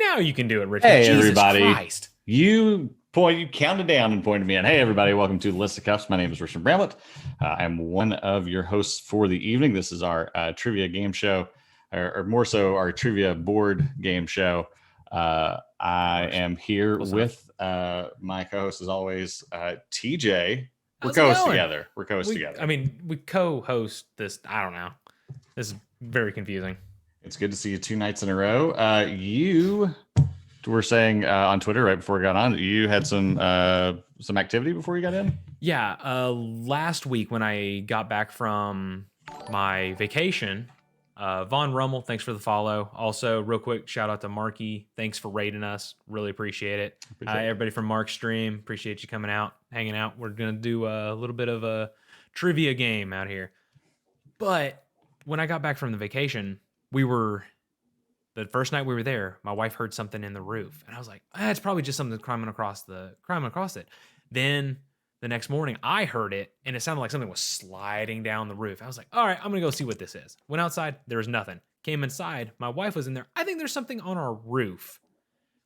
Now you can do it, Richard. Hey, Jesus everybody. Christ. You counted down and pointed me in. Hey, everybody. Welcome to Listcuffs. My name is Richard Bramlett. I'm one of your hosts for the evening. This is our trivia game show, or more so our trivia board game show. I am here with my co-host, as always, TJ. We're co-hosts together. I mean, we co-host this. I don't know. This is very confusing. It's good to see you 2 nights in a row. You were saying on Twitter right before we got on, you had some activity before you got in? Yeah. Last week when I got back from my vacation, Von Rummel, thanks for the follow. Also, real quick, shout out to Marky. Thanks for rating us. Really appreciate it. Everybody from Mark's stream, appreciate you coming out, hanging out. We're going to do a little bit of a trivia game out here. But when I got back from the vacation, the first night we were there, my wife heard something in the roof. And I was like, it's probably just something climbing across it. Then the next morning, I heard it, and it sounded like something was sliding down the roof. I was like, all right, I'm going to go see what this is. Went outside. There was nothing. Came inside. My wife was in there. I think there's something on our roof.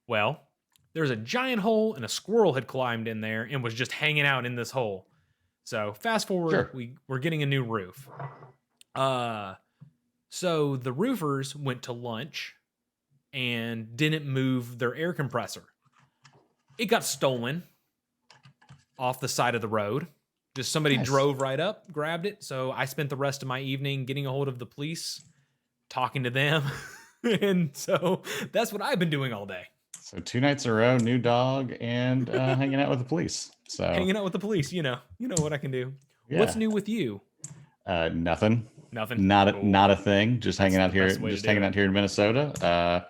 Well, there's a giant hole, and a squirrel had climbed in there and was just hanging out in this hole. So fast forward, sure. We're getting a new roof. So the roofers went to lunch and didn't move their air compressor. It got stolen off the side of the road. Just somebody drove right up, grabbed it. So I spent the rest of my evening getting a hold of the police, talking to them. And so that's what I've been doing all day. So 2 nights in a row, new dog, and hanging out with the police. So hanging out with the police, you know what I can do. Yeah. What's new with you? Nothing. Nothing. Not a thing. Just hanging out here. Just hanging out here in Minnesota.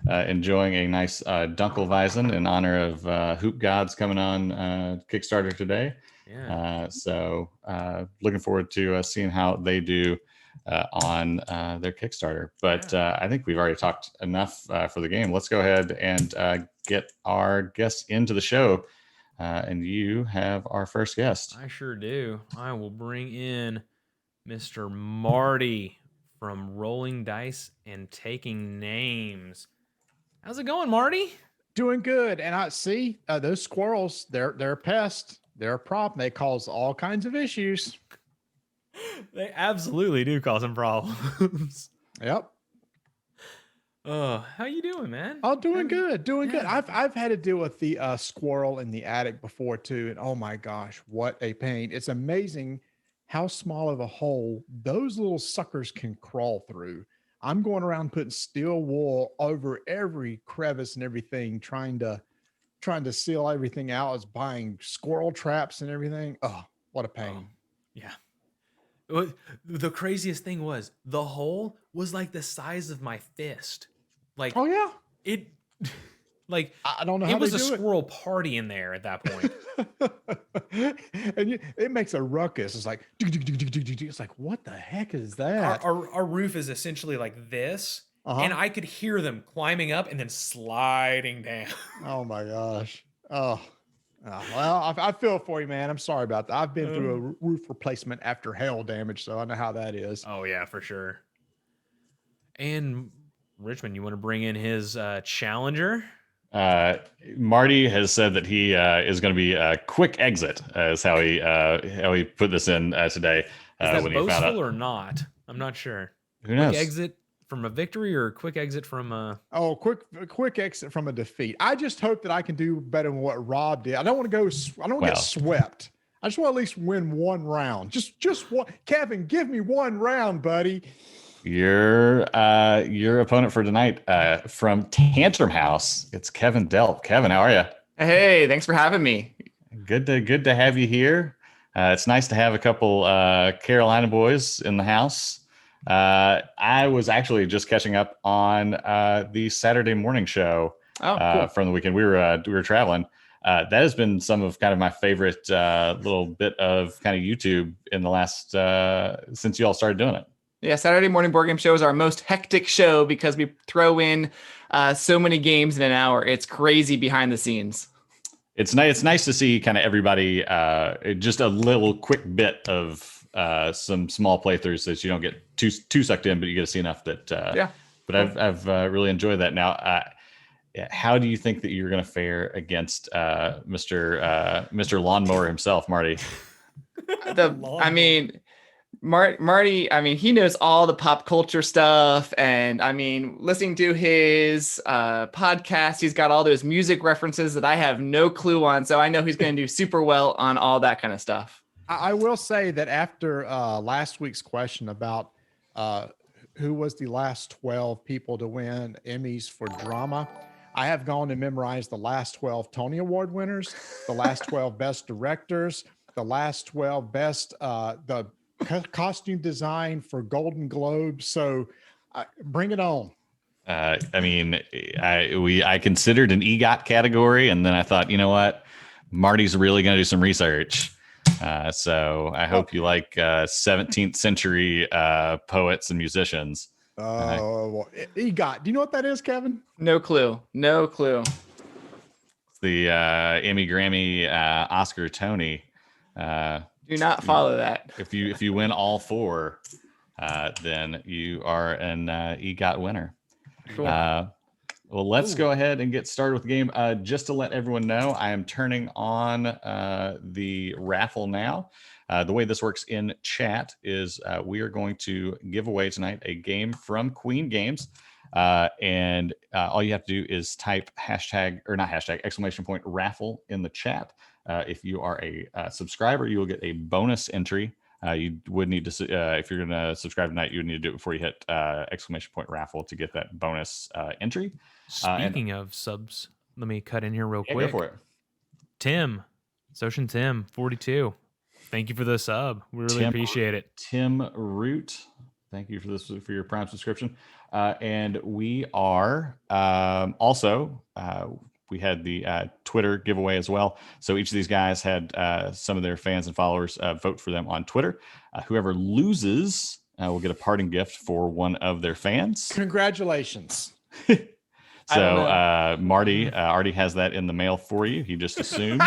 Enjoying a nice Dunkelweizen in honor of Hoop Gods coming on Kickstarter today. Yeah. So looking forward to seeing how they do on their Kickstarter. But I think we've already talked enough for the game. Let's go ahead and get our guests into the show. And you have our first guest. I sure do. I will bring in Mr. Marty from Rolling Dice and Taking Names. How's it going, Marty? Doing good. And I see those squirrels, they're a pest. They're a problem. They cause all kinds of issues. They absolutely do cause some problems. Yep. How you doing, man? Oh, doing good. Good. I've had to deal with the squirrel in the attic before too. And oh my gosh, what a pain. It's amazing how small of a hole those little suckers can crawl through. I'm going around putting steel wool over every crevice and everything, trying to seal everything out. I was buying squirrel traps and everything. Oh, what a pain. Yeah. The craziest thing was the hole was like the size of my fist. Like, oh yeah, like I don't know how it was a squirrel party in there at that point. And it makes a ruckus. It's like, it's like, what the heck is that? Our roof is essentially like this, and I could hear them climbing up and then sliding down. Oh my gosh. Oh, well, I feel for you, man. I'm sorry about that. I've been through a roof replacement after hail damage, so I know how that is. Oh yeah, for sure. And Richmond, you want to bring in his challenger? Marty has said that he is going to be a quick exit, is how he put this in today. Is that when boastful or not? I'm not sure. Who knows? Quick exit from a victory or a quick exit from a... Oh, quick exit from a defeat. I just hope that I can do better than what Rob did. I don't want to get swept. I just want to at least win one round. Just one. Kevin, give me one round, buddy. Your opponent for tonight from Tantrum House, it's Kevin Delp. Kevin, how are you? Hey, thanks for having me. Good to have you here. It's nice to have a couple Carolina boys in the house. I was actually just catching up on the Saturday morning show cool. From the weekend. We were traveling. That has been some of kind of my favorite little bit of kind of YouTube in the last since you all started doing it. Yeah, Saturday morning board game show is our most hectic show because we throw in so many games in an hour. It's crazy behind the scenes. It's nice to see kind of everybody just a little quick bit of some small playthroughs so that you don't get too sucked in, but you get to see enough that. Yeah. But I've really enjoyed that. Now, how do you think that you're going to fare against Mr. Lawnmower himself, Marty? I mean, Marty, I mean, he knows all the pop culture stuff. And I mean, listening to his podcast, he's got all those music references that I have no clue on. So I know he's going to do super well on all that kind of stuff. I will say that after last week's question about who was the last 12 people to win Emmys for drama, I have gone and memorized the last 12 Tony Award winners, the last 12 best directors, the last 12 best the costume design for Golden Globes. So bring it on. I mean, I considered an EGOT category, and then I thought, you know what, Marty's really going to do some research. So I hope you like 17th century poets and musicians. Well, EGOT. Do you know what that is, Kevin? No clue. No clue. The Emmy, Grammy, Oscar, Tony. Do not follow that. If you win all four, then you are an EGOT winner. Cool. Well, let's go ahead and get started with the game. Just to let everyone know, I am turning on the raffle now. The way this works in chat is we are going to give away tonight a game from Queen Games. And all you have to do is type exclamation point raffle in the chat. If you are a subscriber, you will get a bonus entry. You would need to, if you're going to subscribe tonight, you would need to do it before you hit exclamation point raffle to get that bonus entry. Speaking of subs, let me cut in here real quick. Go for it. Tim, Socian Tim, 42. Thank you for the sub. We really appreciate it. Tim Root, thank you for your Prime subscription. And we are also we had the Twitter giveaway as well. So each of these guys had some of their fans and followers vote for them on Twitter. Whoever loses will get a parting gift for one of their fans. Congratulations. So Marty already has that in the mail for you. He just assumed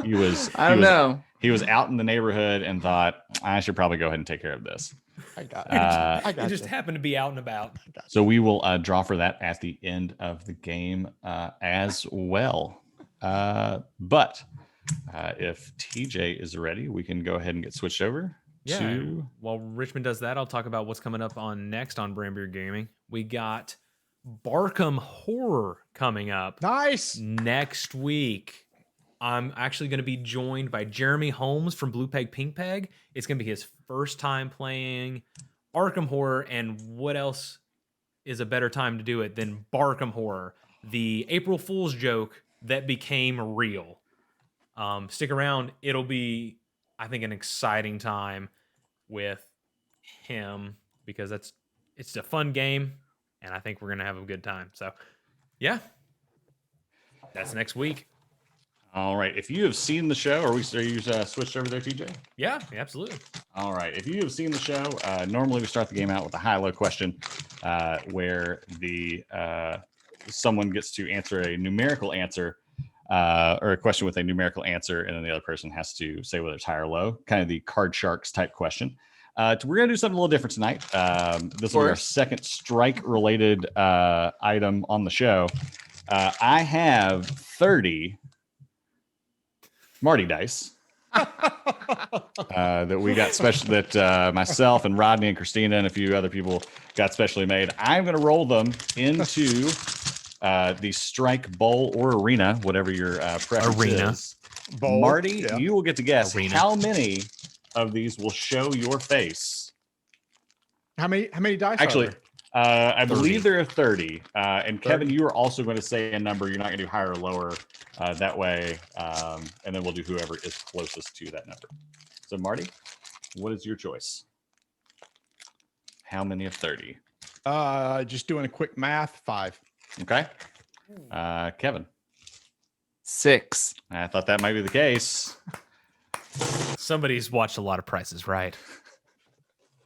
he was. He was out in the neighborhood and thought, I should probably go ahead and take care of this. I got it. It just happened to be out and about. So we will draw for that at the end of the game as well. But if TJ is ready, we can go ahead and get switched over. While Richmond does that, I'll talk about what's coming up on next on Brandbeer Gaming. We got Barkham Horror coming up. Nice. Next week. I'm actually going to be joined by Jeremy Holmes from Blue Peg Pink Peg. It's going to be his first time playing Arkham Horror, and what else is a better time to do it than Barkham Horror, the April Fool's joke that became real. Stick around. It'll be, I think, an exciting time with him because it's a fun game, and I think we're going to have a good time. So, yeah, that's next week. All right. If you have seen the show, are you switched over there, TJ? Yeah, absolutely. All right. If you have seen the show, normally we start the game out with a high-low question, where someone gets to answer a numerical answer, or a question with a numerical answer, and then the other person has to say whether it's high or low. Kind of the Card Sharks type question. We're gonna do something a little different tonight. This will be our second strike-related item on the show. I have 30. Marty dice that we got special, that myself and Rodney and Christina and a few other people got specially made. I'm going to roll them into the strike bowl or arena, whatever your preference is. Bowl. Marty, you will get to guess how many of these will show your face. How many dice? Actually, I believe there are 30. And Kevin, you are also going to say a number. You're not going to do higher or lower that way. And then we'll do whoever is closest to that number. So Marty, what is your choice? How many of 30? Just doing a quick math, 5. Okay. Kevin. 6. I thought that might be the case. Somebody's watched a lot of Prices Right.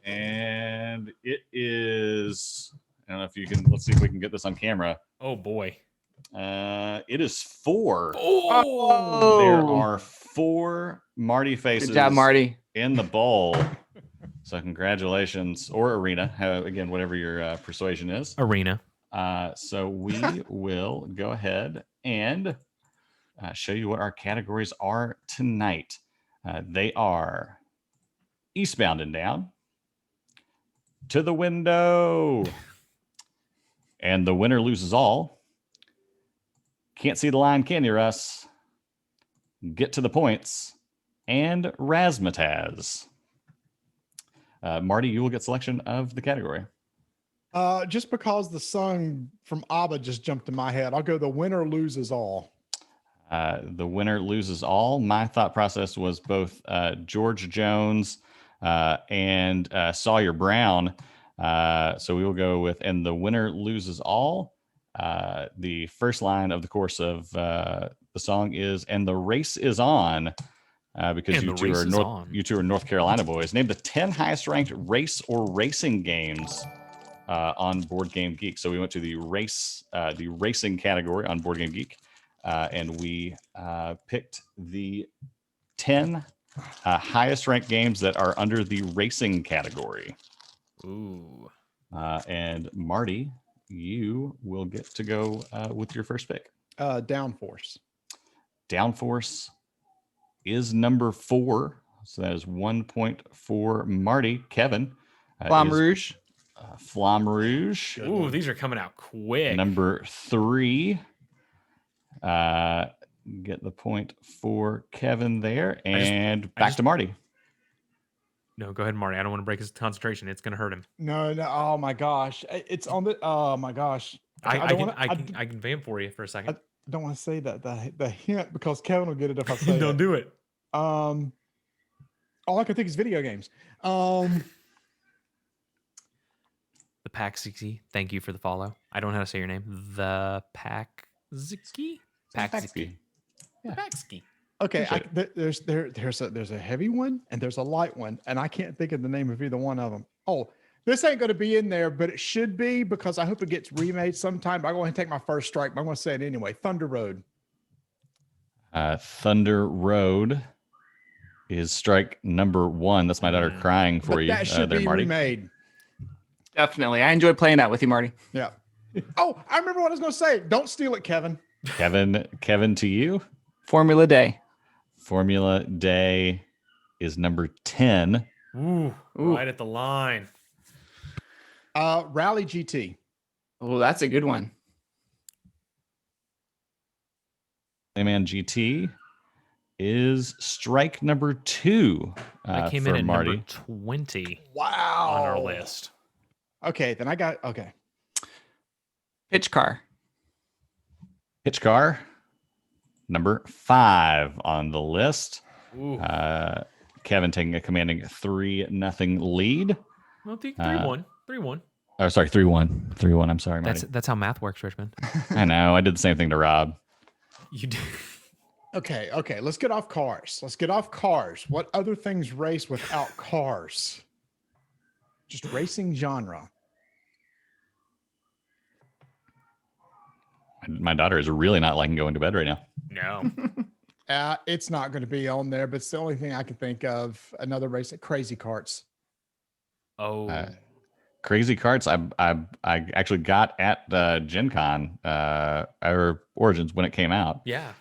And it is, I don't know if you can, let's see if we can get this on camera. Oh boy. It is 4. Oh, there are 4 Marty faces. Good job, Marty. In the bowl. So congratulations, or arena, again, whatever your persuasion is. Arena. So we will go ahead and show you what our categories are tonight. They are Eastbound and Down, To the Window, and The Winner Loses All, Can't See the Line, Can You, Russ? Get to the Points, and Razzmatazz. Marty, you will get selection of the category. Just because the song from ABBA just jumped in my head, I'll go The Winner Loses All. The Winner Loses All. My thought process was both George Jones and Sawyer Brown. So we will go with And the Winner Loses All. The first line of the chorus of the song is And the Race is On. Because you two are North Carolina boys. Name the 10 highest ranked race or racing games on Board Game Geek. So we went to the racing category on Board Game Geek, and we picked the 10 highest ranked games that are under the racing category. Ooh. And Marty, you will get to go with your first pick. Downforce. Downforce is number 4. So that is 1 point for Marty. Kevin. Flamme Rouge. Flamme Rouge. Ooh, these are coming out quick. Number 3. Get the point for Kevin there. And back to Marty. No, go ahead, Marty. I don't want to break his concentration. It's going to hurt him. No. Oh my gosh. It's on the, oh my gosh. I can vamp for you for a second. I don't want to say that the hint because Kevin will get it if I say Don't it. do it. All I can think is video games. The Paxiki. Thank you for the follow. I don't know how to say your name. The Paxiki? Paxiki. Yeah. Paxiki. Okay, there's a heavy one and there's a light one, and I can't think of the name of either one of them. Oh, this ain't going to be in there, but it should be because I hope it gets remade sometime. I'm going to take my first strike, but I'm going to say it anyway. Thunder Road. Thunder Road is strike number 1. That's my daughter crying for you. That should be Marty. remade. Definitely. I enjoyed playing that with you, Marty. Yeah. Oh, I remember what I was going to say. Don't steal it, Kevin. Kevin, to you. Formula Day. Formula Day is number 10. Ooh, right at the line. Rally GT. Oh, that's a good one. Rallyman GT is strike number 2. I came for in at Marty. number 20 Wow. on our list. Okay, then okay. Pitch Car. Pitch Car, number 5 on the list. Ooh. Kevin taking a commanding 3-0 lead. Well, 3-1. 3-1. Oh, sorry, 3-1. 3-1. I'm sorry, Marty. That's how math works, Richmond. I know. I did the same thing to Rob. You do. Okay. Let's get off cars. What other things race without cars? Just racing genre. My daughter is really not liking going to bed right now. No. It's not going to be on there, but it's the only thing I can think of. Another race, Crazy Karts. Oh. Crazy Karts, I actually got at Gen Con, or Origins when it came out. Yeah.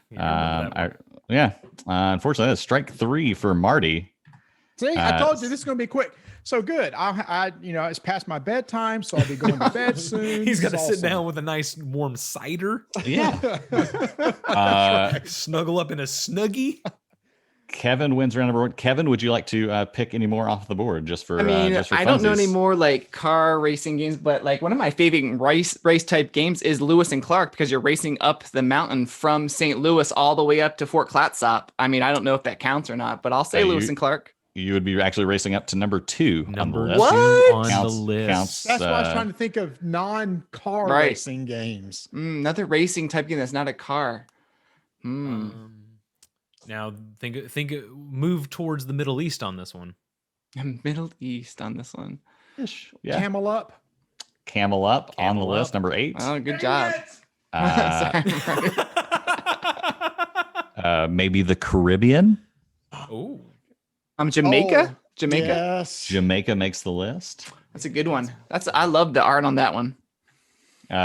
Unfortunately, that's strike 3 for Marty. See, I told you this is going to be quick. So good. I it's past my bedtime, so I'll be going to bed soon. He's got to sit awesome. down with a nice warm cider. Yeah. Snuggle up in a snuggie. Kevin wins round number 1. Kevin, would you like to pick any more off the board just for? I mean, just for I don't know funsies? any more like car racing games, but like one of my favorite race type games is Lewis and Clark because you're racing up the mountain from St. Louis all the way up to Fort Clatsop. I mean, I don't know if that counts or not, but I'll say Lewis and Clark. You would be actually racing up to number 2 on the list. What? On Counts- the list. counts, That's why I was trying to think of non-car Right. racing games. Another racing type game that's not a car. Now move towards the Middle East on this one. Middle East on this one. Yeah. Camel Up. Camel Up on the Camel list, Up. number 8. Oh, good job. Sorry. Maybe the Caribbean. Oh. Jamaica. Oh, Jamaica. Yes. Jamaica makes the list. That's a good one. I love the art on that one.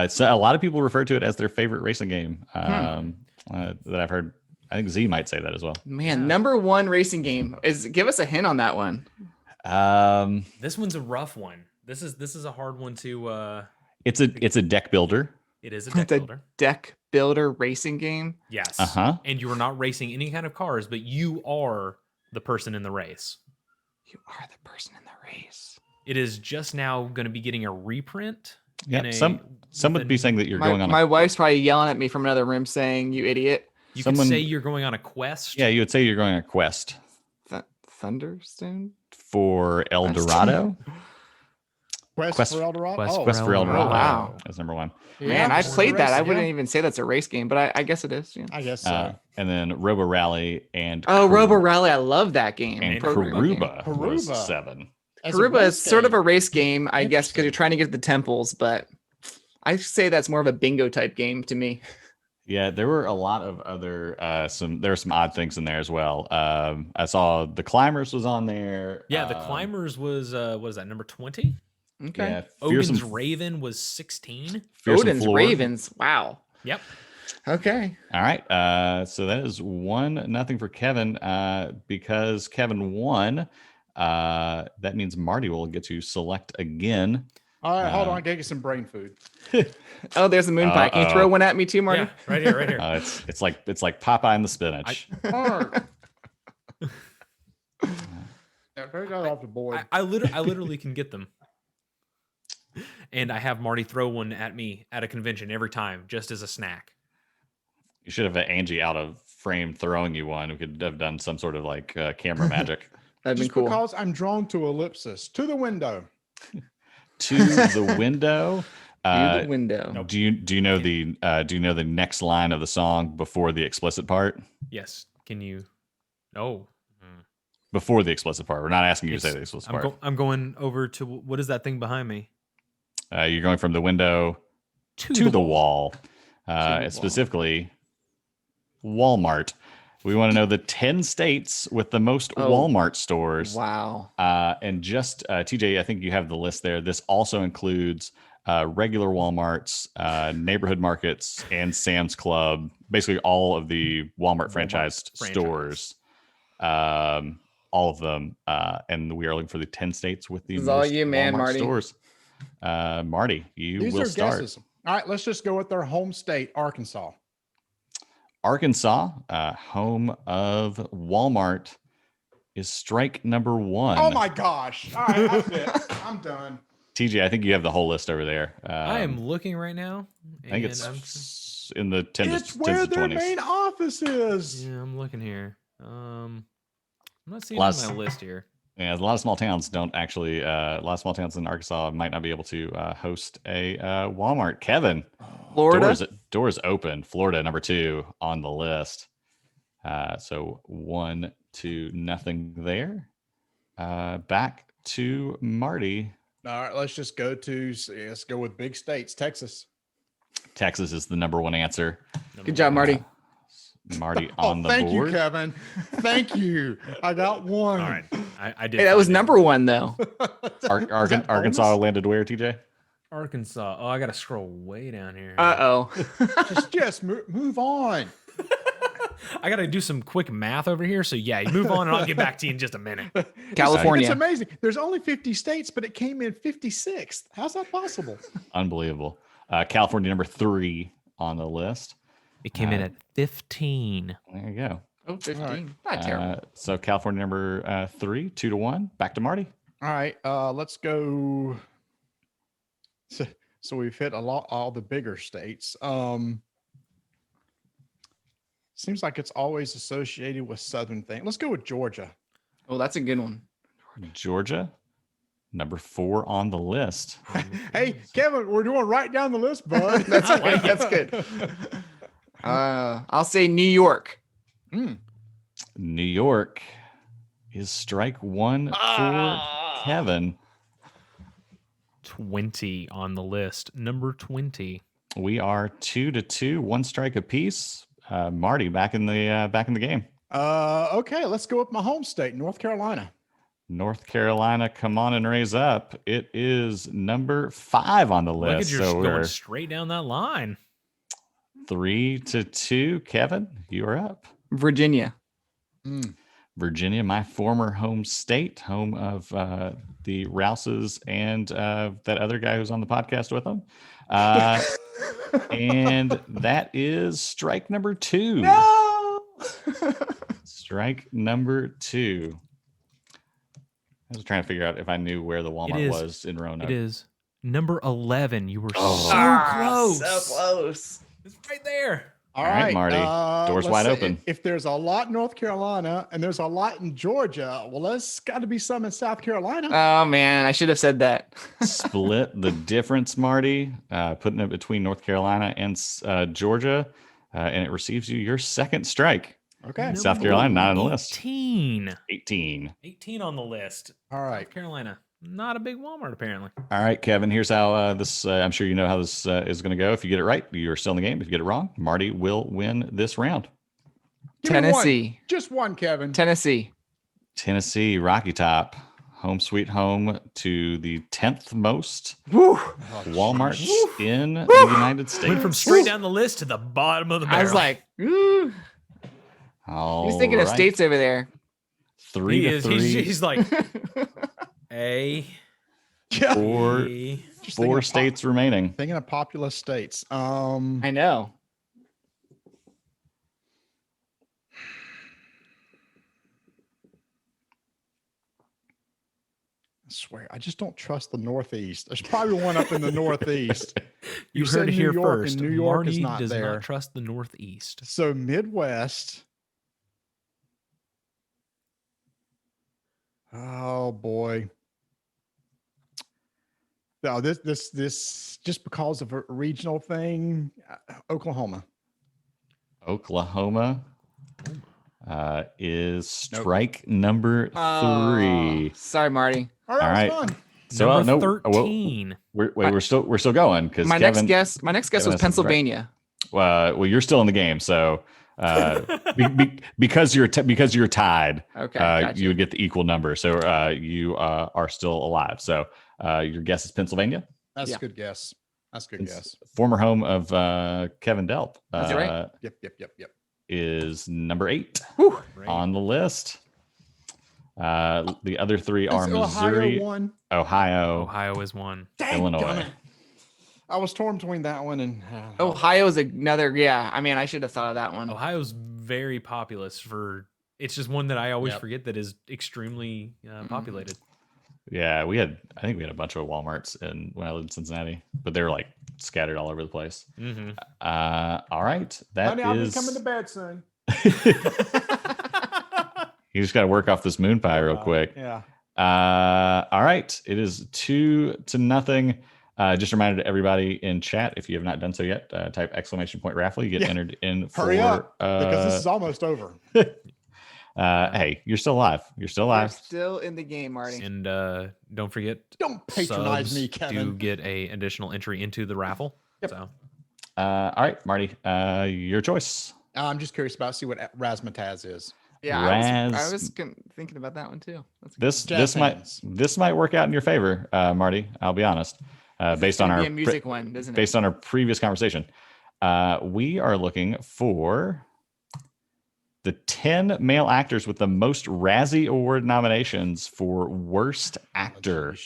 So a lot of people refer to it as their favorite racing game that I've heard. I think Z might say that as well. Man, number one racing game give us a hint on that one. This one's a rough one. This is a hard one to. It's a deck builder. It is a deck It's a builder. deck builder racing game. Yes. And you are not racing any kind of cars, but you are the person in the race. You are the person in the race. It is just now going to be getting a reprint. Yeah. Some would be saying that you're going on. My wife's probably yelling at me from another room saying, "You idiot." You could say you're going on a quest. Yeah, you would say you're going on a quest. Thunderstone? For El Dorado? Quest for El Dorado? Quest for El Dorado. Oh, wow. That's number one. Man, I played that. I wouldn't even say that's a race game, but I guess it is. Yeah. I guess so. And then Robo Rally and Robo Rally. I love that game. And Karuba was 7. Karuba is sort of a race game, I guess, because you're trying to get to the temples, but I say that's more of a bingo type game to me. Yeah, there were a lot of other there were some odd things in there as well. I saw the Climbers was on there. Yeah, the Climbers was what is that, number 20? Okay. Yeah, Odin's Raven was 16. Odin's Ravens. Wow. Yep. Okay. All right. So that is 1-0 for Kevin. Because Kevin won, that means Marty will get to select again. All right, hold on. I gotta get some brain food. Oh, there's a moon pie. Can you throw one at me too, Marty? Yeah, right here, right here. It's like Popeye and the spinach. Take that off the board. I literally can get them. And I have Marty throw one at me at a convention every time, just as a snack. You should have had Angie out of frame throwing you one. We could have done some sort of like camera magic. That'd be Just cool. because I'm drawn to ellipsis. To the window. To the window. To the window. Do you know the next line of the song before the explicit part? Yes. Can you? Oh. Before the explicit part. We're not asking you to say the explicit part. I'm going over to what is that thing behind me? You're going from the window to the wall. Specifically, Walmart. We want to know the 10 states with the most Walmart stores. Wow. And just TJ, I think you have the list there. This also includes regular Walmarts, neighborhood markets, and Sam's Club. Basically, all of the Walmart franchised stores. All of them. And we are looking for the 10 states with the most all you, man, Walmart Marty. stores. Marty, These will are start. guesses. All right, let's just go with their home state, Arkansas. Arkansas, home of Walmart, is strike number 1. Oh my gosh. All right, that's it. I'm done. TJ, I think you have the whole list over there. I am looking right now. I think it's in the 10 It's to where their 20s. main office is. Yeah, I'm looking here. I'm not seeing it on my list here. Yeah, a lot of small towns don't actually. A lot of small towns in Arkansas might not be able to host a Walmart. Kevin, Florida. Doors open. Florida, number 2 on the list. So 1-0 there. Back to Marty. All right, let's go with big states. Texas. Texas is the number 1 answer. Good job, Marty. Marty on the thank board. you, Kevin. Thank you. I got one. All right. I did. Hey, that was number 1 though. Arkansas landed where, TJ? Arkansas. Oh, I got to scroll way down here. just move on. I got to do some quick math over here. So yeah, you move on and I'll get back to you in just a minute. California. It's amazing. There's only 50 states, but it came in 56th. How's that possible? Unbelievable. California, number 3 on the list. It came in at 15. There you go. Oh, 15. Right. Not terrible. So California number 3, 2-1. Back to Marty. All right, let's go. So we've hit all the bigger states. Seems like it's always associated with southern things. Let's go with Georgia. Oh, that's a good one. Georgia, number 4 on the list. Hey, Kevin, we're doing right down the list, bud. That's good. That's good. I'll say New York. New York is strike 1 for Kevin. 20 on the list. Number 20. We are 2-2, 1 strike apiece. Marty back in the game. Okay, let's go with my home state, North Carolina. North Carolina, come on and raise up. It is number 5 on the Look at list. you So going we're straight down that line. 3-2. Kevin, you are up. Virginia. Virginia, my former home state, home of the Rouses and that other guy who's on the podcast with them. And that is strike number 2. No. Strike number 2. I was trying to figure out if I knew where the Walmart was in Roanoke. It is number 11. You were so So close. close. It's right there. All right, Marty. Doors let's wide say open. If there's a lot in North Carolina and there's a lot in Georgia, well, there's got to be some in South Carolina. Oh man, I should have said that. Split the difference, Marty, putting it between North Carolina and Georgia, and it receives you your second strike. Okay. South Carolina, not on the list. 18. 18 on the list. All right. South Carolina, not a big Walmart apparently. All right, Kevin, here's how this, I'm sure you know how this is going to go. If you get it right, you're still in the game. If you get it wrong, Marty will win this round. Give me Tennessee. one. Just one, Kevin. Tennessee. Tennessee, Rocky Top, home sweet home to the 10th most Woo. Walmarts in the United States. Went from straight down the list to the bottom of the barrel. I was like, ooh. All He's thinking of right. states over there. 3 he to is. 3. He's like A. Yeah. Four, A. Just four states remaining. Thinking of populous states. I know. I swear, I just don't trust the Northeast. There's probably one up in the Northeast. You said heard it New here York, first. and New York Marty is not does there. not trust the Northeast. So Midwest. Oh boy. No, this just because of a regional thing, Oklahoma. Oklahoma is strike number 3. Sorry, Marty. All right, All right. fun. So Number no, 13. we're still going because My next guess Kevin was has something right. Pennsylvania. Well, you're still in the game, so because you're tied, Okay, gotcha. you would get the equal number. So you are still alive. So your guess is Pennsylvania. That's Yeah. a good guess. That's a good It's guess. former home of Kevin Delp. That's right. Yep. Is number 8 Right. on the list. The other 3 are Is Missouri, Ohio one? Ohio, Ohio is one. Illinois. Gummit. I was torn between that one and Ohio's another. Yeah, I mean, I should have thought of that one. Ohio's very populous for. It's just one that I always Yep. forget that is extremely populated. Yeah, I think we had a bunch of Walmarts when I lived in Cincinnati, but they were like scattered all over the place. Mm-hmm. All right, that honey, I'll be is. coming to bed soon. You just got to work off this moon pie real quick. Yeah. All right, it is 2-0. Just a reminder to everybody in chat, if you have not done so yet, type !raffle. You get entered in for. Hurry up, because this is almost over. Hey, you're still alive. You're still We're alive. still in the game, Marty. And don't forget, Don't patronize subs me, Kevin. do get a additional entry into the raffle. Yep. So All right, Marty, your choice. I'm just curious about see what razzmatazz is. Yeah, I Raz- was thinking about that one too. That's This hands. might work out in your favor, Marty. I'll be honest. Based on gonna our be a music one, doesn't it? based on our previous conversation, we are looking for the 10 male actors with the most Razzie Award nominations for Worst Actor.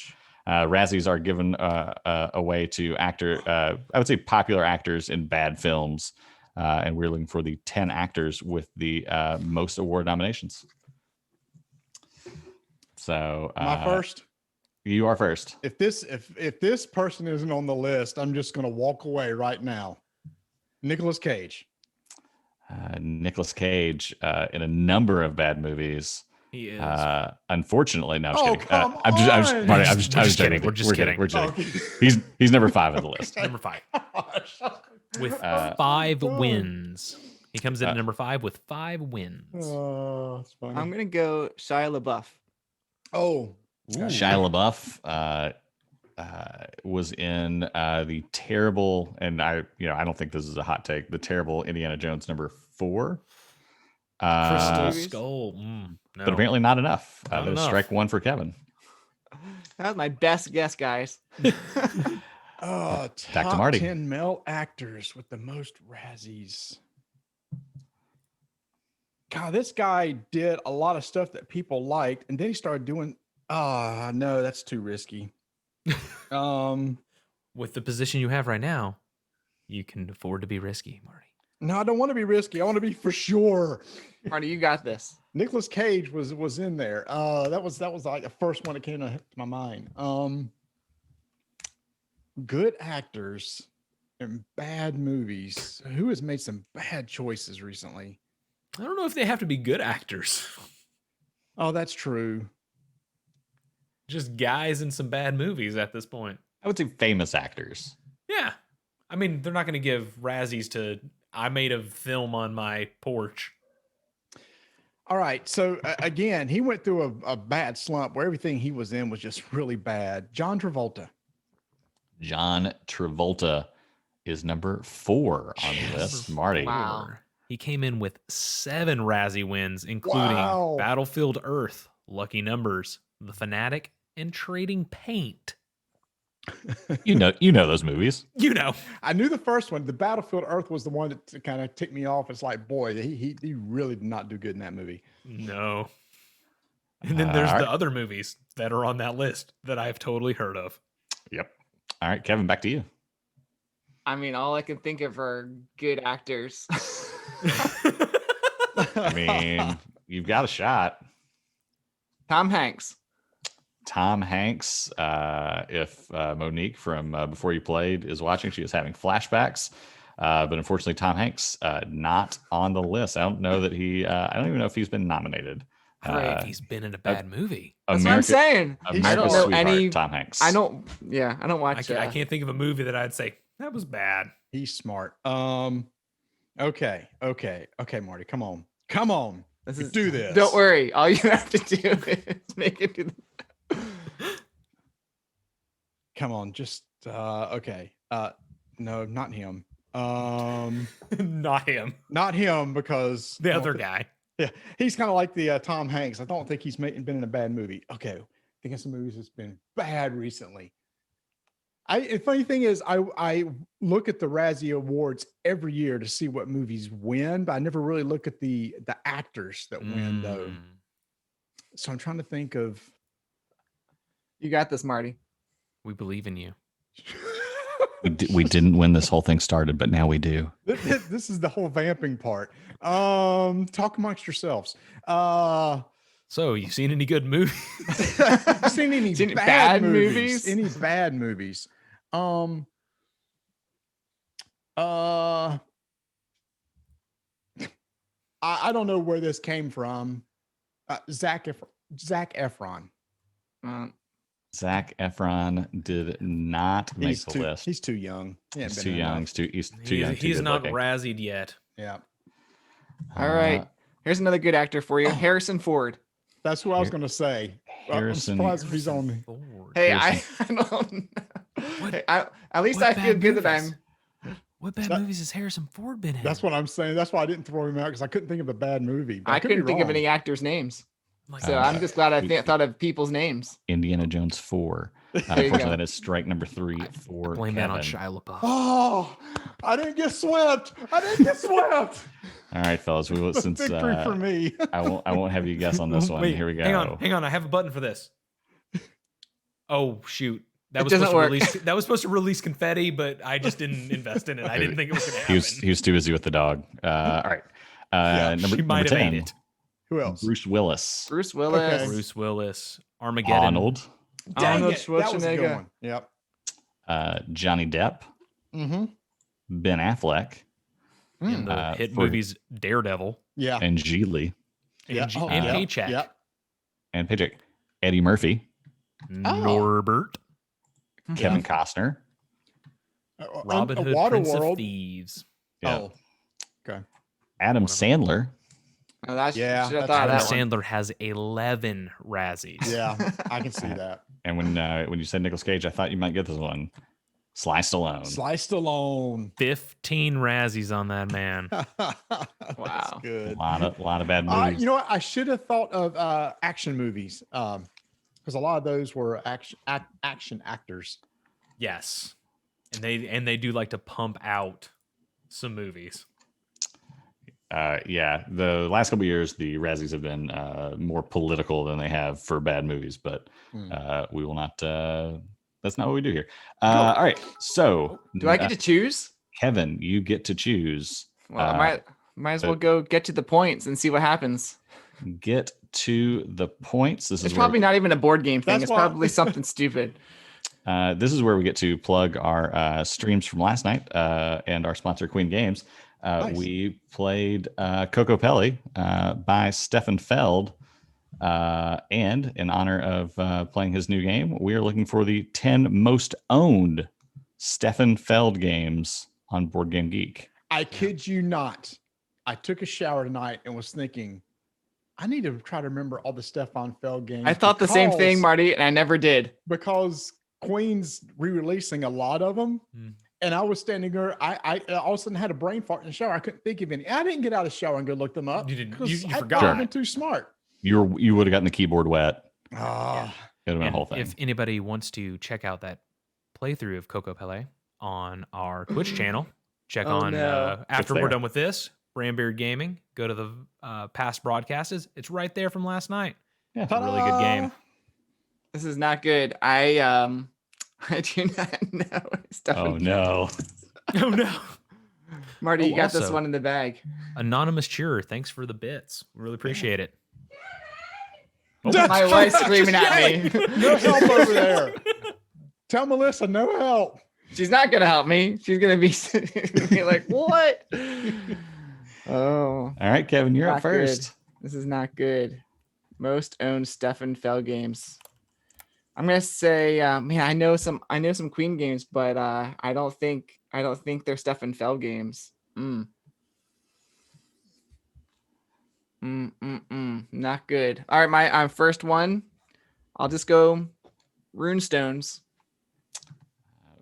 Razzies are given away to I would say popular actors in bad films. And we're looking for the 10 actors with the most award nominations. So Am I first? You are first. If this person isn't on the list, I'm just going to walk away right now. Nicolas Cage. Nicolas Cage in a number of bad movies. he is. Unfortunately, no, I'm just Oh, kidding. come I'm just on. Marty, We're I'm just just kidding. joking. We're just kidding. We're joking. Okay. He's number 5 on the list. Number 5 with Uh, 5 Oh. wins. He comes in at number 5 with 5 wins. Oh, it's funny. I'm gonna go Shia LaBeouf. Oh, Shia LaBeouf was in the terrible, and I don't think this is a hot take, the terrible Indiana Jones number 4. Crystal Movies? Skull. No. But apparently not enough. Not There's enough. strike one for Kevin. That was my best guess, guys. Top to Marty. 10 male actors with the most Razzies. God, this guy did a lot of stuff that people liked, and then he started doing. No, that's too risky. With the position you have right now, you can afford to be risky, Marty. No, I don't want to be risky. I want to be for sure. Marty, you got this. Nicolas Cage was in there. That was like the first one that came to my mind. Good actors in bad movies. Who has made some bad choices recently? I don't know if they have to be good actors. Oh, that's true. Just guys in some bad movies at this point. I would say famous actors. Yeah. I mean, they're not going to give Razzies to, I made a film on my porch. All right. So again, he went through a bad slump where everything he was in was just really bad. John Travolta. John Travolta is number 4 on the list. Marty. Wow. He came in with 7 Razzie wins, including Wow. Battlefield Earth, Lucky Numbers, The Fanatic, and Trading Paint. You know those movies. You know. I knew the first one. The Battlefield Earth was the one that kind of ticked me off. It's like, boy, he really did not do good in that movie. No. And then there's All right. the other movies that are on that list that I've totally heard of. Yep. All right, Kevin, back to you. I mean, all I can think of are good actors. I mean, you've got a shot. Tom Hanks. Tom Hanks. If Monique from Before You Played is watching, she is having flashbacks. But unfortunately, Tom Hanks not on the list. I don't know that I don't even know if he's been nominated. Hooray, if he's been in a bad movie. That's what I'm saying. I America's don't know Sweetheart, any. Tom Hanks. I don't watch. I can't think of a movie that I'd say, that was bad. He's smart. Okay, Marty, come on. Let's Do this. Don't worry. All you have to do is make it. Come on, just okay. No, not him. Not him. Not him because The other guy. Yeah, he's kind of like the Tom Hanks. I don't think he's been in a bad movie. Okay, think of some movies that's been bad recently. The funny thing is, I look at the Razzie Awards every year to see what movies win, but I never really look at the actors that win though. So I'm trying to think of. You got this, Marty. We believe in you. We didn't when this whole thing started, but now we do. This is the whole vamping part. Talk amongst yourselves. So, you seen any good movies? You seen any bad movies? Any bad movies? I don't know where this came from. Zac Efron. Zac Efron did not make the list. He's too young. He's too young. He's too young. He's not razzied yet. Yeah. All right. Here's another good actor for you. Harrison Ford. That's what I was going to say. Harrison. I'm surprised if he's on. Hey, I don't know. Hey, at least I feel good that I'm. What bad movies has Harrison Ford been in? That's what I'm saying. That's why I didn't throw him out because I couldn't think of a bad movie. I couldn't think of any actors' names. So I'm just glad I thought of people's names. Indiana Jones 4. There you Unfortunately, go. that is strike number 3 for Blame Kevin. that on Shia LaBeouf. Oh, I didn't get swept. All right, fellas. We will since Victory for me. I won't have you guess on this one. Wait, Here we go. Hang on. I have a button for this. Oh shoot. That It was doesn't supposed to work. release. That was supposed to release confetti, but I just didn't invest in it. I didn't think it was going to happen. He was too busy with the dog. All right. She might have made it. Who else? Bruce Willis. Bruce Willis. Okay. Bruce Willis, Armageddon. Arnold. Dang Arnold it, that was a good Schwarzenegger. one. Yep. Johnny Depp. Mm-hmm. Ben Affleck. in the hit for- movies Daredevil Yeah. And Geely. and, Yeah. and yeah. Paycheck. Yep. And Paycheck. Eddie Murphy. Norbert, Kevin Costner. Robin Hood, Prince of Thieves. Yeah. Oh, okay. Adam Sandler. Oh, that's, Yeah, should have that's thought of Adam that one. Sandler has 11 Razzies. Yeah, I can see that. And when you said Nicolas Cage, I thought you might get this one. Sliced alone. Sliced alone. 15 Razzies on that man. That's Wow. good. A lot of bad movies. You know what? I should have thought of action movies because a lot of those were action actors. Yes. And they do like to pump out some movies. Yeah, the last couple of years, the Razzies have been more political than they have for bad movies, but we will not. That's not what we do here. All right, so Do I get to choose? Kevin, you get to choose. Well, I might as well go get to the points and see what happens. Get to the points. It's probably not even a board game thing. It's probably something stupid. This is where we get to plug our streams from last night and our sponsor, Queen Games. Nice. We played Coco Pelli by Stefan Feld. And in honor of playing his new game, we are looking for the 10 most owned Stefan Feld games on Board Game Geek. I kid you not. I took a shower tonight and was thinking, I need to try to remember all the Stefan Feld games. I thought the same thing, Marty, and I never did. Because Queen's re-releasing a lot of them. And I was standing there. I all of a sudden had a brain fart in the shower. I couldn't think of any. I didn't get out of the shower and go look them up. You didn't. You I forgot. I've been too smart. You would have gotten the keyboard wet. Oh, It would have been a whole thing. If anybody wants to check out that playthrough of Coco Pelli on our Twitch channel, check after we're done with this, Brandbeard Gaming. Go to the past broadcasts. It's right there from last night. Yeah, it's a really good game. This is not good. I do not know. Oh no. Oh no. Marty, you got this one in the bag. Anonymous Cheerer, thanks for the bits. Really appreciate it. Oh, my wife's screaming at me. No help over there. Tell Melissa, no help. She's not gonna help me. She's gonna be like, what? Oh. All right, Kevin, you're up first. Good. This is not good. Most owned Stefan Feld games. I'm gonna say, man, I know some Queen games, but I don't think they're Stefan Feld games. Not good. All right, my first one. I'll just go Runestones.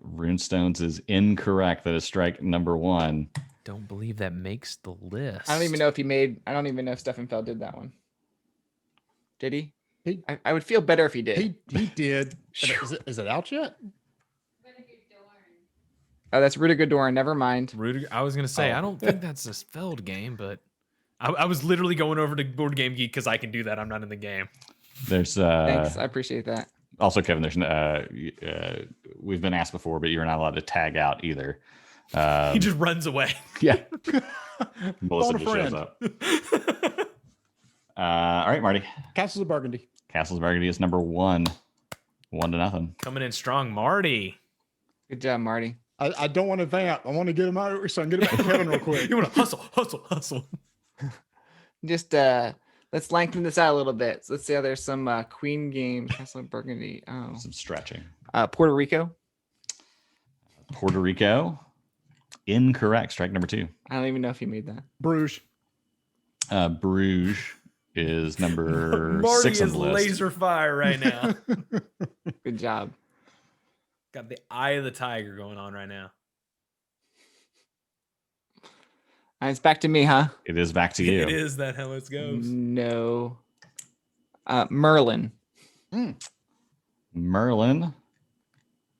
Runestones is incorrect. That is strike number one. Don't believe that makes the list. I don't even know if Stefan Feld did that one. Did he? I would feel better if he did. He did. Is it out yet? Oh, that's Rudiger Doran. Never mind. I was gonna say I don't think that's a Feld game, but I was literally going over to Board Game Geek because I can do that. I'm not in the game. There's thanks. I appreciate that. Also, Kevin, there's we've been asked before, but you're not allowed to tag out either. He just runs away. Yeah. Melissa just shows up. All right, Marty. Castles of Burgundy. Castles of Burgundy is number one. 1-0. Coming in strong, Marty. Good job, Marty. I don't want to vamp. I want to get him out so I can get it back to Kevin real quick. You want to hustle. Just let's lengthen this out a little bit. So let's see how there's some Queen games. Castle of Burgundy. Oh, Some stretching. Puerto Rico. Puerto Rico. Incorrect. Strike number two. I don't even know if you made that. Bruges. Bruges is number Marty 6 on is the list. laser fire right now. Good job. Got the eye of the tiger going on right now. It's back to me, huh? It is back to you. It is that how it goes. No. Merlin. Merlin,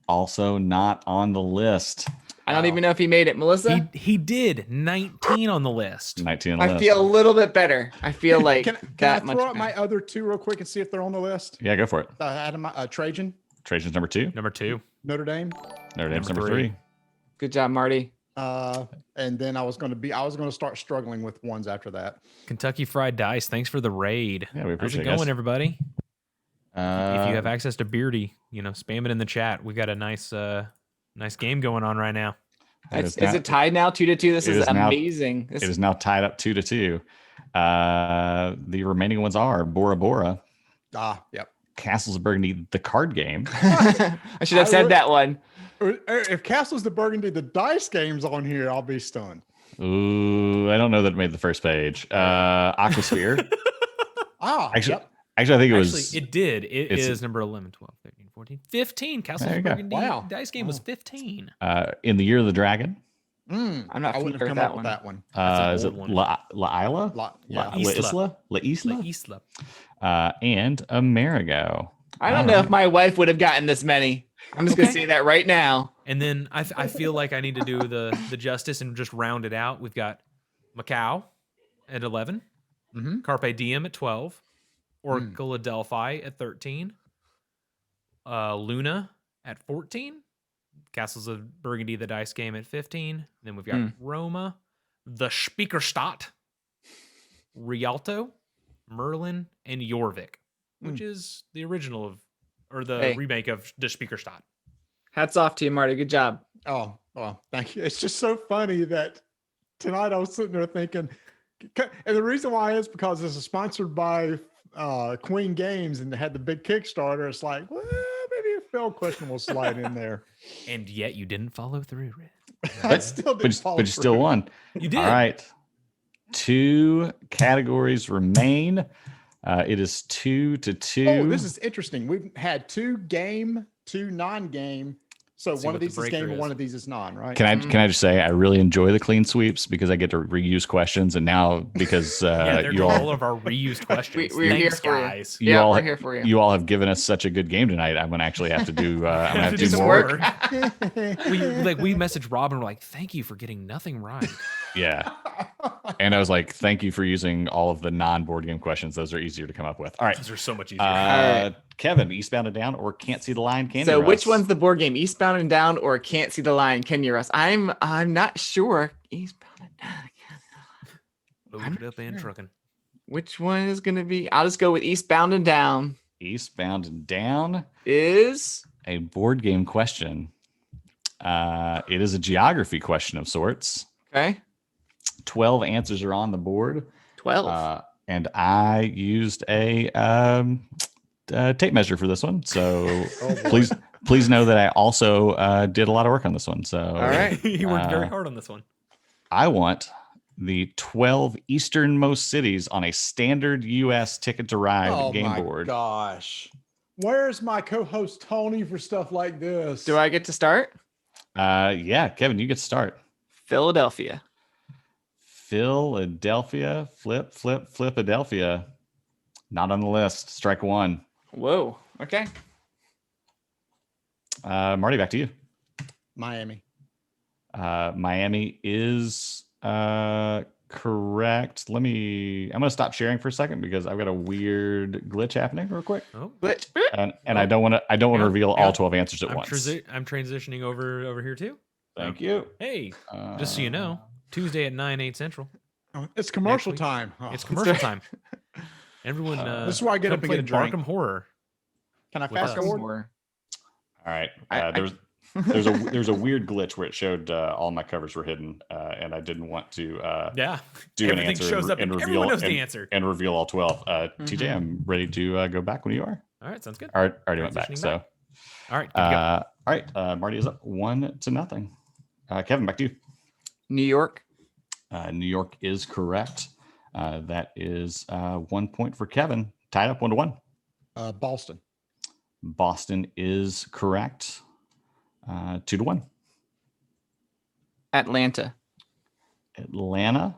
also not on the list. I don't even know if he made it. Melissa? He did 19 on the list. 19 on the I list. feel a little bit better. I feel like Can that I much throw out better. my other two real quick and see if they're on the list? Yeah, go for it. Adam, Trajan, Trajan's number two. Number 2. Notre Dame, Notre Dame's Number number three. three. Good job, Marty. and then I was going to start struggling with ones after that. Kentucky Fried Dice, thanks for the raid. Yeah, we How's appreciate it it, going, guys. everybody? If you have access to Beardy, spam it in the chat. We got a nice game going on right now. Is it tied now 2-2? This is amazing. It is now tied up 2-2. The remaining ones are Bora Bora, Yep. Castles of Burgundy, the card game. I should have said that one. If Castles of Burgundy, the dice game's on here, I'll be stunned. Ooh, I don't know that it made the first page. Aquasphere. Yep. Actually, I think it was. Actually, it did. It is number 11, 12, 13, 14. 14. 15. Castles There you of go. Burgundy Wow. dice game was Wow. 15. In the Year of the Dragon. I'm not I wouldn't familiar have come with that up with one. that one. That's a Is it bold one. La Isla? Yeah. La Isla. Isla? La Isla? La Isla. And Amerigo. I don't know if my wife would have gotten this many. I'm just gonna Okay. say that right now. And then I feel like I need to do the justice and just round it out. We've got Macau at 11, Mm-hmm. Carpe Diem at 12, Oracle of Delphi at 13, Luna at 14, Castles of Burgundy, the dice game at 15. Then we've got Roma, the Spiekerstadt, Rialto, Merlin, and Jorvik, which is the original of, or the remake of the Spiekerstadt. Hats off to you, Marty. Good job. Oh, well, thank you. It's just so funny that tonight I was sitting there thinking, and the reason why is because this is sponsored by Queen Games and they had the big Kickstarter. It's like, well, maybe a Phil question will slide in there. And yet you didn't follow through, Red. I still didn't follow But you still through. won. You did. All right. 2 categories remain. It is 2-2. Oh, this is interesting. We've had 2 game, 2 non-game. So See one what of the these is breaker game and is. one of these is non, right? Can I just say I really enjoy the clean sweeps because I get to reuse questions, and now because Yeah, they're you all all of our reused questions. We're here Thanks, for you. guys. you Yeah, all we're here for you. you all have given us such a good game tonight. I'm gonna actually have to do I'm gonna have to do some more work. work. we messaged Rob and we're like, thank you for getting nothing right. Yeah. And I was like, thank you for using all of the non-board game questions. Those are easier to come up with. All right. Those are so much easier. right. Kevin, Eastbound and Down or Can't See the Line? Candy So which Russ? one's the board game? Eastbound and Down or Can't See the Line? Can you, Russ? I'm not sure. Eastbound and Down. Load it up and trucking. Which one is gonna be? I'll just go with Eastbound and Down. Eastbound and Down Is a board game question. It is a geography question of sorts. okay. 12 answers are on the board. 12. And I used a tape measure for this one. So please know that I also did a lot of work on this one. So All right. You worked very hard on this one. I want the 12 easternmost cities on a standard US Ticket to Ride Oh game my board. gosh. Where's my co-host Tony for stuff like this? Do I get to start? Yeah, Kevin, you get to start. Philadelphia. Philadelphia, Philadelphia. Not on the list. Strike one. Whoa. Okay. Marty, back to you. Miami. Miami is correct. I'm gonna stop sharing for a second because I've got a weird glitch happening real quick. Oh, Glitch. And I don't want to Yeah, reveal yeah. all 12 answers at I'm, once. I'm transitioning over here too. Thank you. Hey, just so you know, Tuesday at 9/8 Central. Oh, it's commercial Actually, time. Oh, It's commercial time. Everyone, This is why I get come up and play get a drink. Arkham Horror. Can I with fast us. forward? All right. I- There's a weird glitch where it showed all my covers were hidden, and I didn't want to Yeah, do an everything answer shows up and and reveal everyone knows the answer. and reveal all 12. TJ, I'm ready to go back when you are. All right, sounds good. Already went back. Transitioning So, back. All right, good to go. all right. Marty is up 1-0. Kevin, back to you. New York. New York is correct. That is 1 point for Kevin. Tied up 1-1. Boston. Boston is correct. 2-1. Atlanta. Atlanta.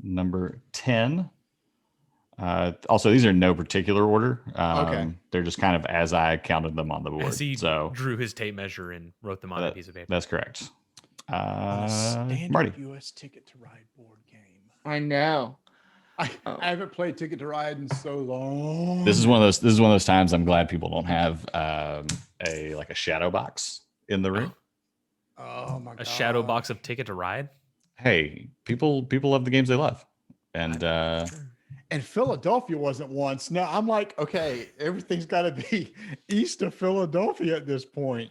Number 10. Also, these are in no particular order. Okay. They're just kind of as I counted them on the board. As he So drew his tape measure and wrote them on a piece of paper. that's correct. On a standard Marty. US Ticket to Ride board game. I know. I haven't played Ticket to Ride in so long. This is one of those times I'm glad people don't have a shadow box in the room. Oh my god. A shadow box of Ticket to Ride. Hey, people love the games they love. And And Philadelphia wasn't once. Now I'm like, okay, everything's got to be east of Philadelphia at this point.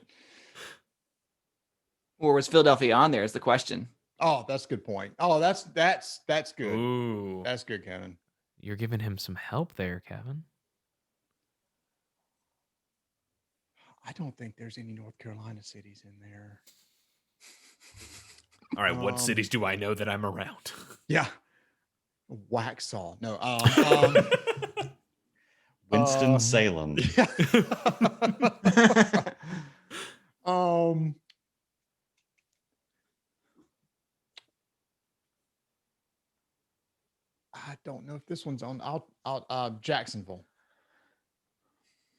Or was Philadelphia on there is the question. Oh, that's a good point. Oh, that's good. Ooh, That's good, Kevin. you're giving him some help there, Kevin. I don't think there's any North Carolina cities in there. All right, what Um, cities do I know that I'm around? Yeah. Waxhaw. No. Winston Salem. Yeah. I don't know if this one's on. I'll Jacksonville.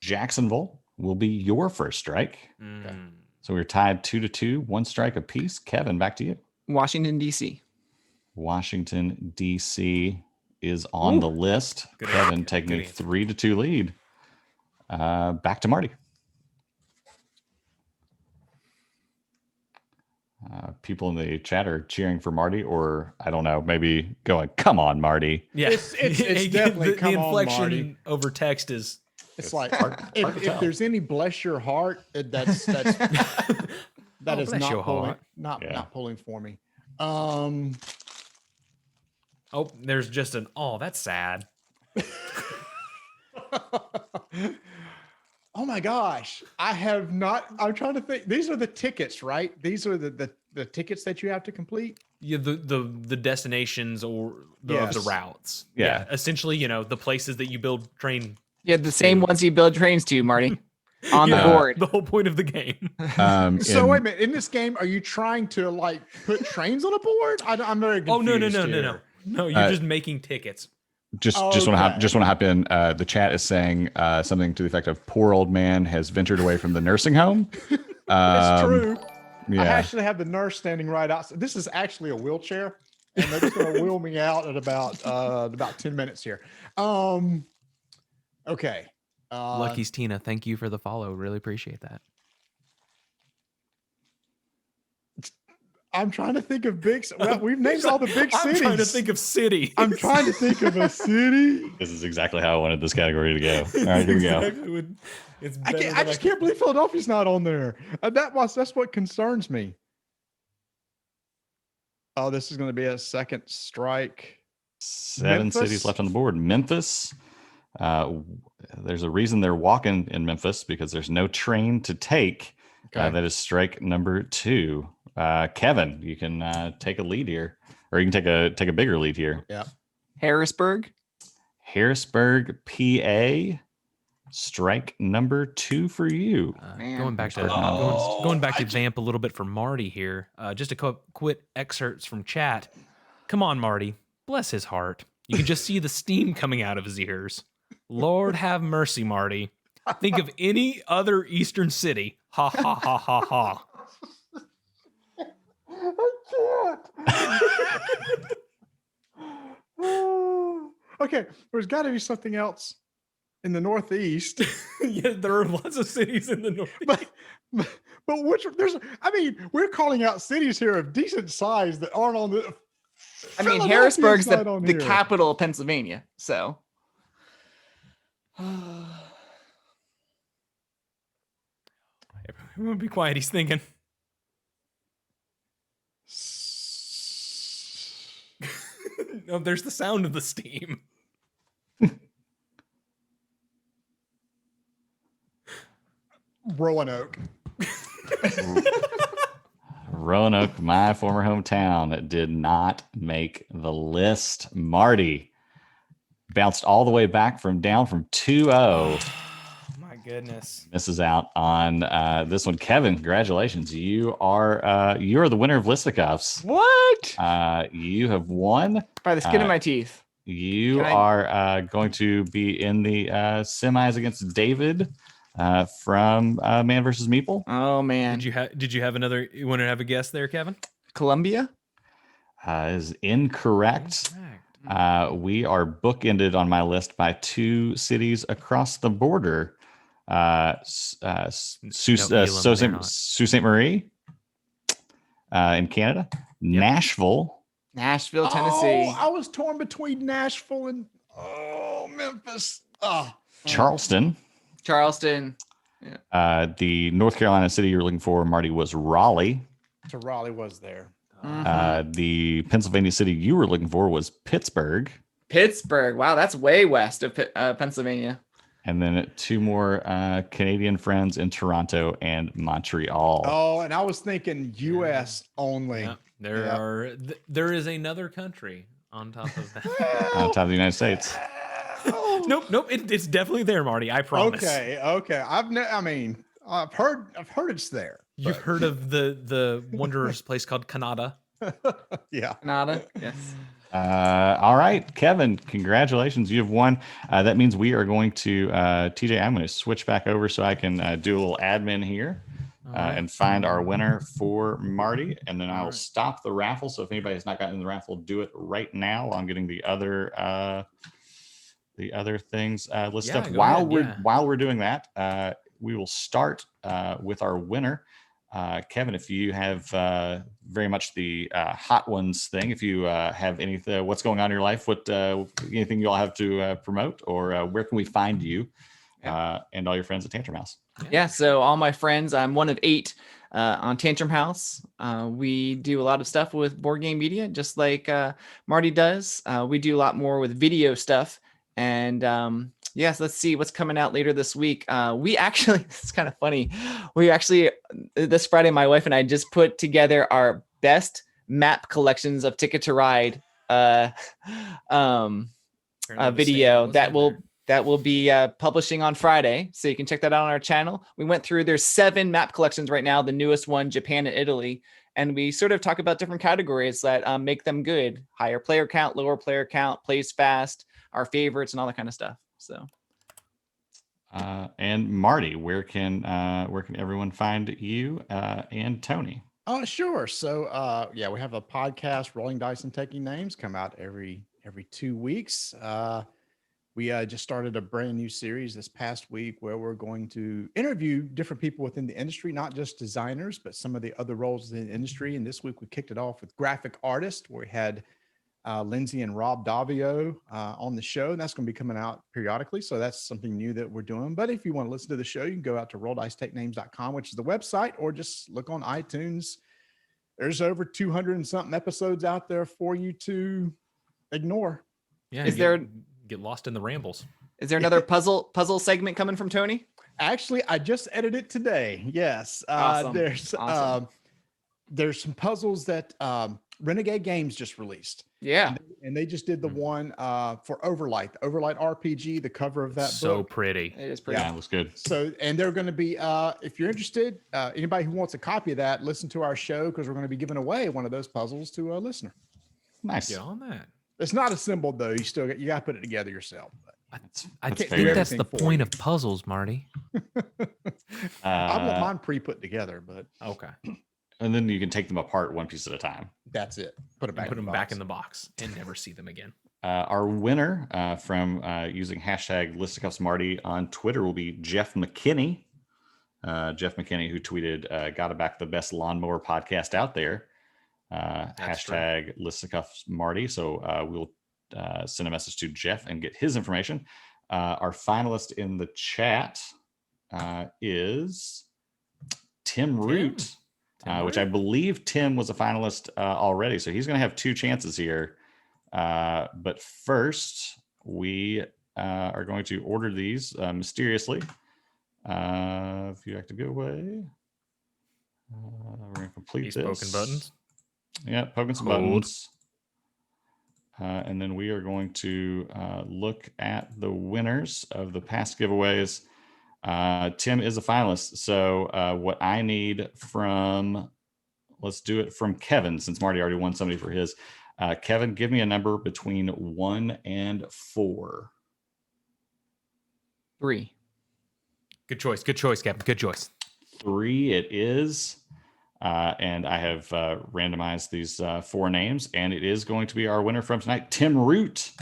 Jacksonville will be your first strike. Mm. So we're tied 2-2, one strike apiece. Kevin, back to you. Washington, D.C. Washington, D.C. is on the list. Good Kevin answer. taking Good a answer. 3-2 lead. Back to Marty. People in the chat are cheering for Marty, or I don't know, maybe going, "Come on, Marty!" Yeah, It's definitely the come on, inflection Marty. over text is. It's like hard to if tell. there's any bless your heart, that's that Oh, is bless your not pulling, heart. not pulling for me. Oh, there's just an. Oh, that's sad. Oh my gosh, I have not. I'm trying to think. These are the tickets, right? These are the tickets that you have to complete. Yeah, the destinations or the Yes. routes. Yeah. Essentially, the places that you build train. Yeah, the same ones you build trains to, Marty. On the Yeah, board. the whole point of the game. So wait a minute. In this game, are you trying to like put trains on a board? I'm very confused. Oh no. here. No, you're just making tickets. Just Okay. want to hop in. The chat is saying something to the effect of "Poor old man has ventured away from the nursing home." It's true. I Yeah, actually have the nurse standing right outside. This is actually a wheelchair, and they're just going to wheel me out at about 10 minutes here. Okay. Lucky's Tina, thank you for the follow. Really appreciate that. I'm trying to think of big. Well, we've named all the big I'm cities. trying to think of city. I'm trying to think of a city. this is exactly how I wanted this category to go. All right, here we go. It's I just can't believe Philadelphia's not on there. That's what concerns me. Oh, this is going to be a second strike. 7 Memphis? cities left on the board. Memphis. There's a reason they're walking in Memphis because there's no train to take. Okay. That is strike number 2. Kevin, you can take a lead here, or you can take a bigger lead here. Yeah. Harrisburg. Harrisburg, PA. Strike number 2 for you. Man. Going back to Oh, going back to Vamp a little bit for Marty here. Just a quick excerpts from chat. Come on, Marty. Bless his heart. You can just see the steam coming out of his ears. Lord have mercy, Marty. Think of any other eastern city. Ha ha ha ha ha. I can't. Okay, there's got to be something else in the Northeast. Yeah, there are lots of cities in the north. but which we're calling out cities here of decent size that aren't on the. I mean, Philadelphia's Harrisburg's not on the here. capital of Pennsylvania. So. Everyone be quiet. He's thinking. No, there's the sound of the steam. Roanoke. Roanoke, my former hometown, did not make the list. Marty bounced all the way back from 2-0. My goodness. Misses out on this one. Kevin, congratulations. You are the winner of Listcuffs. What? You have won. By the skin of my teeth. You are going to be in the semis against David from Man vs. Meeple. Oh man. Did you have another? You want to have a guess there, Kevin? Columbia? Is incorrect. We are bookended on my list by 2 cities across the border. Sault Ste. Marie in Canada, Nashville. Nashville, Tennessee. Oh, I was torn between Nashville and Memphis. Oh, Charleston. Charleston. The North Carolina city you're looking for, Marty, was Raleigh. so Raleigh was there. The Pennsylvania city you were looking for was Pittsburgh. Pittsburgh. Wow, that's way west of Pennsylvania. And then 2 more Canadian friends in Toronto and Montreal. Oh, and I was thinking U.S. only. Yeah, there is another country on top of that. On top of the United States. Nope. It's definitely there, Marty. I promise. Okay. I've heard it's there. You've heard of the wondrous place called Canada? Yeah. Nada. Yes. All right, Kevin, congratulations. You have won. That means we are going to, TJ, I'm going to switch back over so I can do a little admin here and find our winner for Marty. And then I'll stop the raffle. So if anybody has not gotten in the raffle, do it right now while I'm getting the other things listed up. While we're doing that, we will start with our winner. Kevin, if you have very much the hot ones thing, if you have anything, what's going on in your life, anything you all have to promote, or where can we find you and all your friends at Tantrum House? Yeah, so all my friends, I'm one of 8 on Tantrum House. We do a lot of stuff with board game media, just like Marty does. We do a lot more with video stuff. And yes, let's see what's coming out later this week. We actually, it's kind of funny. We actually, this Friday, my wife and I just put together our best map collections of Ticket to Ride video that will be publishing on Friday. So you can check that out on our channel. We went through, there's 7 map collections right now. The newest one, Japan and Italy. And we sort of talk about different categories that make them good. Higher player count, lower player count, plays fast, our favorites, and all that kind of stuff. So, and Marty, where can everyone find you and Tony? Oh, sure. So, we have a podcast, Rolling Dice and Taking Names, come out every 2 weeks. We just started a brand new series this past week where we're going to interview different people within the industry, not just designers, but some of the other roles in the industry. And this week we kicked it off with graphic artists, where we had Lindsay and Rob Davio on the show, and that's going to be coming out periodically. So that's something new that we're doing. But if you want to listen to the show, you can go out to rolldicetakenames.com, which is the website, or just look on iTunes. There's over 200 and something episodes out there for you to ignore. Yeah. Get lost in the rambles. Is there another puzzle segment coming from Tony? Actually, I just edited it today. Yes. Awesome. There's some puzzles that Renegade Games just released. Yeah. And they just did the one for Overlight, the Overlight RPG, the cover of that so book. pretty. It is pretty. Yeah, it looks good. So, and they're going to be, if you're interested, anybody who wants a copy of that, listen to our show, because we're going to be giving away one of those puzzles to a listener. Nice. Get on that. It's not assembled though. You got to put it together yourself. I can't think do that's the everything for point you. of puzzles, Marty. I want mine pre-put together, but Okay. And then you can take them apart one piece at a time. that's it. Put it back. Put them in the back box. in the box and never see them again. Our winner from using hashtag Listcuffs Marty on Twitter will be Jeff McKinney. Jeff McKinney, who tweeted, "Gotta back the best lawnmower podcast out there." Hashtag Listcuffs Marty. So we'll send a message to Jeff and get his information. Our finalist in the chat is Tim Root. Which I believe Tim was a finalist already. So he's going to have 2 chances here. But first, we are going to order these mysteriously. If you active giveaway, we're going to complete These this. poking buttons. Yeah, poking some buttons. And then we are going to look at the winners of the past giveaways. Tim is a finalist. So what I need let's do it from Kevin, since Marty already won somebody for his. Kevin, give me a number between 1 and 4. 3. Good choice, Kevin. Good choice. 3 it is. And I have randomized these 4 names, and it is going to be our winner from tonight, Tim Root.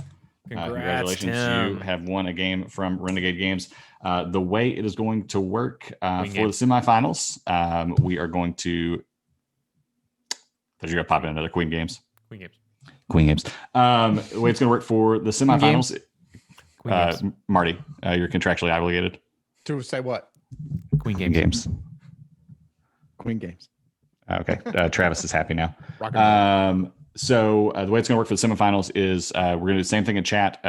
Congratulations, Tim. you have won a game from Renegade Games. The way it is going to work for the games. semifinals, we are going to. Thought you were gonna pop in another Queen Games. Queen Games. The way it's going to work for the semifinals, Queen games. Marty, you're contractually obligated To say what? Queen games. Queen Games. Okay, Travis is happy now. Rock and roll. So the way it's going to work for the semifinals is we're going to do the same thing in chat.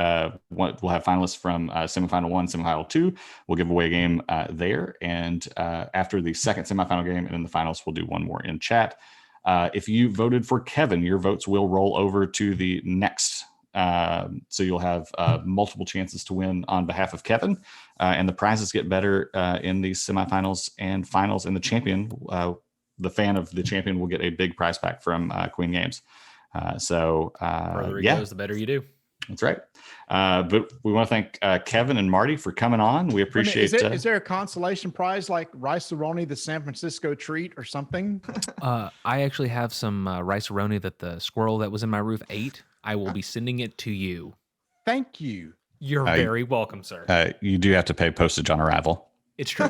We'll have finalists from semifinal 1, semifinal 2. We'll give away a game there. And after the second semifinal game and then the finals, we'll do one more in chat. If you voted for Kevin, your votes will roll over to the next So you'll have multiple chances to win on behalf of Kevin. And the prizes get better in the semifinals and finals. And the champion, the fan of the champion, will get a big prize pack from Queen Games. The further it goes, the better you do. That's right. But we want to thank Kevin and Marty for coming on. We appreciate it. Is there a consolation prize like Rice-A-Roni, the San Francisco treat or something? I actually have some Rice-A-Roni that the squirrel that was in my roof ate. I will be sending it to you. Thank you. You're very welcome, sir. You do have to pay postage on arrival. It's true.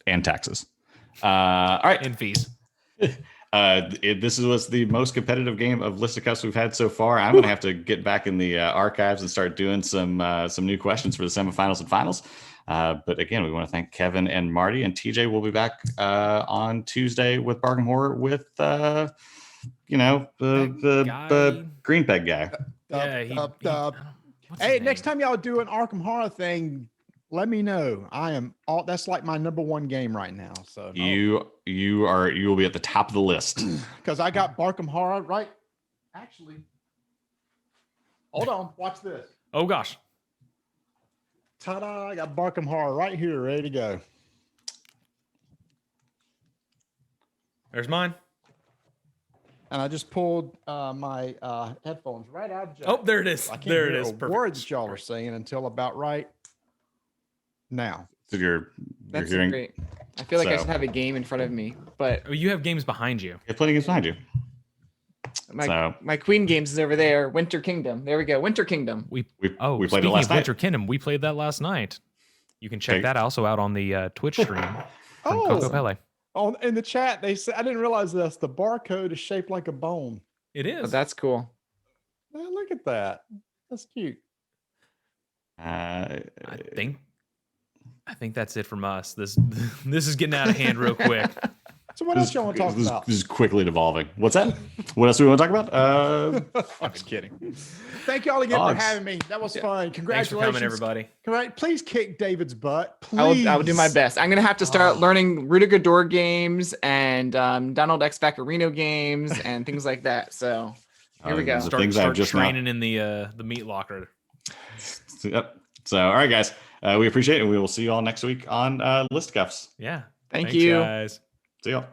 And taxes. All right. And fees. This was the most competitive game of Listcuffs we've had so far. I'm going to have to get back in the archives and start doing some new questions for the semifinals and finals. But again, we want to thank Kevin and Marty, and TJ will be back on Tuesday with Bargain Horror with the green peg guy. Hey, next time y'all do an Arkham Horror thing, let me know. That's like my number one game right now. So you will be at the top of the list because I got Arkham Horror right. Actually, hold on. Watch this. Oh gosh. Ta-da! I got Arkham Horror right here, ready to go. There's mine. And I just pulled my headphones right out of the jack. Oh, there it is. I can't There hear it is. a Perfect. word that y'all are saying until about right now. So That's hearing great. I feel like I So- should have a game in front of me, but Oh, you have games behind you. you have plenty of games behind you. my Queen Games is over there. Winter Kingdom. There we go. Winter Kingdom. We played it speaking last of night. Winter Kingdom, we played that last night. You can check Okay. that also out on the Twitch stream from Coco Pele. In the chat, they said I didn't realize this. The barcode is shaped like a bone. It Oh, is. that's cool. Oh, look at that. That's cute. I think that's it from us. This is getting out of hand real quick. So what else y'all want to talk about? This is quickly devolving. What's that? What else do we want to talk about? I'm just kidding. Thank y'all again for having me. That was fun. Thanks for Congratulations, coming, everybody. Right, please kick David's butt. Please. I will do my best. I'm gonna have to start learning Rudiger Door games and Donald X Vaccarino games and things like that. So here we go. The things I've just training in the meat locker. Yep. So, all right, guys. We appreciate it. And we will see you all next week on Listcuffs. Yeah. Thank Thanks, you. guys. See y'all.